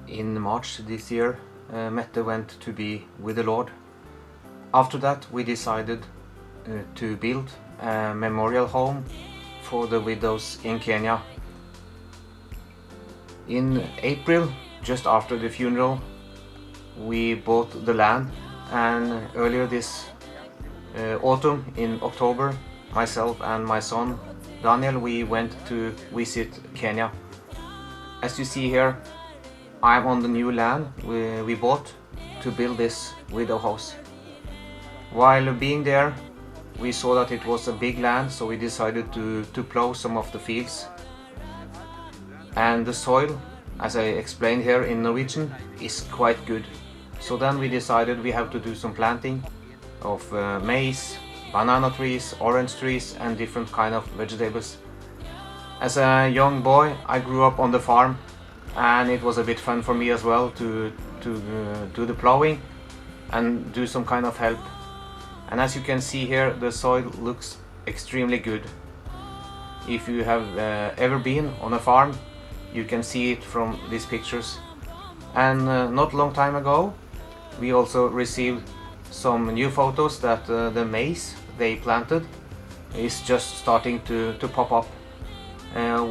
In March this year, Mette went to be with the Lord. After that, we decided to build a memorial home for the widows in Kenya. In April, just after the funeral, we bought the land, and earlier this autumn, in October, myself and my son Daniel, we went to visit Kenya. As you see here, I'm on the new land we bought to build this widow house. While being there, we saw that it was a big land, so we decided to plow some of the fields. And the soil, as I explained here in Norwegian, is quite good. So then we decided we have to do some planting of maize, banana trees, orange trees, and different kind of vegetables. As a young boy, I grew up on the farm, and it was a bit fun for me as well to do the plowing and do some kind of help. And as you can see here, the soil looks extremely good. If you have ever been on a farm, you can see it from these pictures. And not long time ago, we also received some new photos that the maize they planted is just starting to pop up.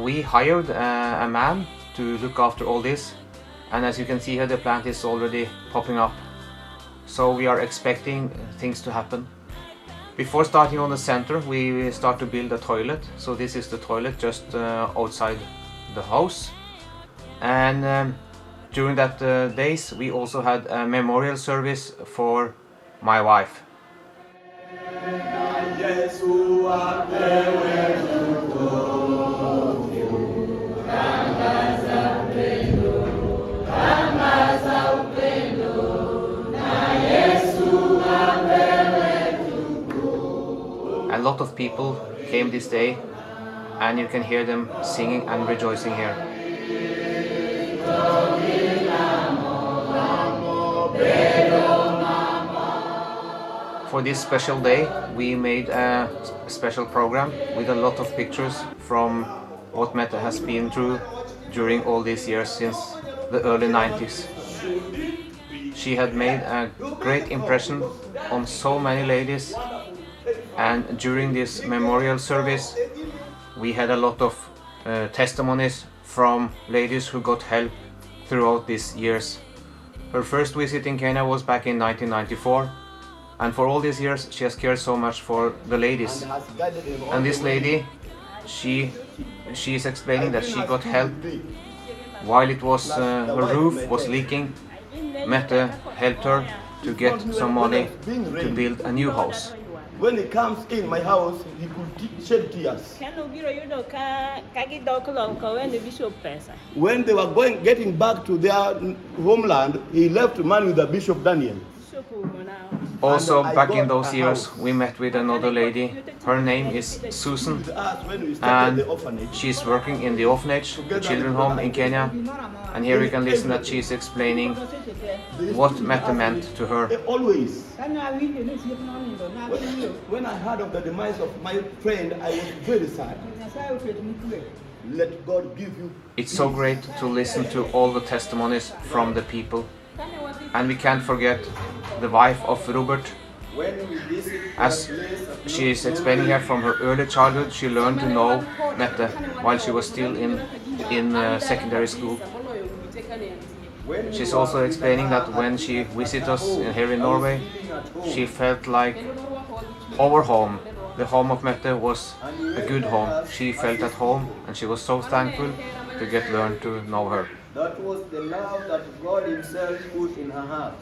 We hired a man to look after all this, and as you can see here, the plant is already popping up. So we are expecting things to happen. Before starting on the center, we start to build a toilet. So this is the toilet just outside the house. And during that days, we also had a memorial service for my wife. A lot of people came this day, and you can hear them singing and rejoicing here. For this special day, we made a special program with a lot of pictures from what Mette has been through during all these years since the early 90s. She had made a great impression on so many ladies, and during this memorial service we had a lot of testimonies from ladies who got help throughout these years. Her first visit in Kenya was back in 1994, and for all these years she has cared so much for the ladies. And this lady, she is explaining that she got help while it was her roof was leaking. Mette helped her to get some money to build a new house. When he comes in my house, he could shed tears. When they were getting back to their homeland, he left money with the Bishop Daniel. Also, back in those years, we met with another lady. Her name is Susan, and she's working in the orphanage, the children's home in Kenya. And here we can listen that she's explaining what Mette meant to her. Always. When I heard of the demise of my friend, I was very sad. Let God give you. It's so great to listen to all the testimonies from the people. And we can't forget the wife of Robert. As she is explaining here, from her early childhood she learned to know Mette while she was still in secondary school. She's also explaining that when she visited us here in Norway, she felt like our home, the home of Mette, was a good home. She felt at home, and she was so thankful to get learned to know her. That was the love that God Himself put in her heart.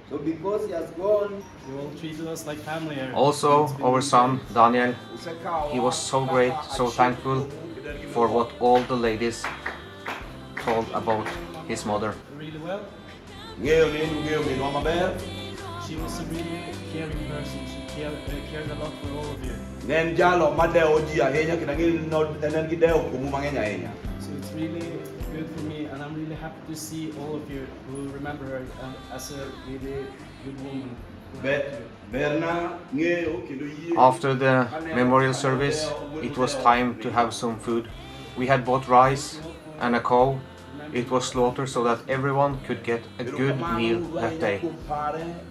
So because He has gone, He all treated us like family. Also, our son Daniel, he was so great, so thankful for what all the ladies told about his mother. Really well. She was a really caring person. She cared a lot for all of you. So it's really good for me, and I'm really happy to see all of you who remember her as a really good woman. After the memorial service, it was time to have some food. We had bought rice, and a cow. It was slaughtered so that everyone could get a good meal that day.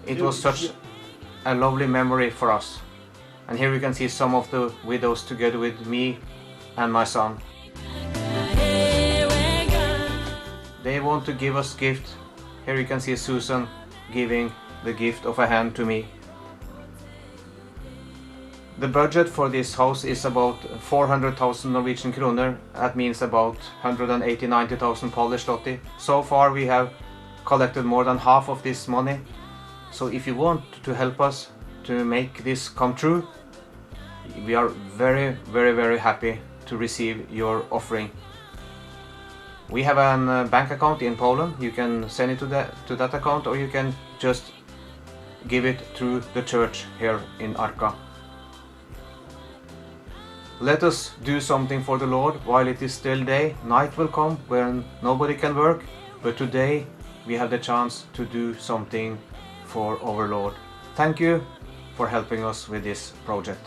It was such a lovely memory for us. And here we can see some of the widows together with me and my son. They want to give us gift. Here you can see Susan giving the gift of a hand to me. The budget for this house is about 400,000 Norwegian kroner. That means about 180,000-90,000 Polish zloty. So far we have collected more than half of this money. So if you want to help us to make this come true, we are very, very, very happy to receive your offering. We have a bank account in Poland. You can send it to that account, or you can just give it through the church here in Arka. Let us do something for the Lord while it is still day. Night will come when nobody can work, but today we have the chance to do something for our Lord. Thank you for helping us with this project.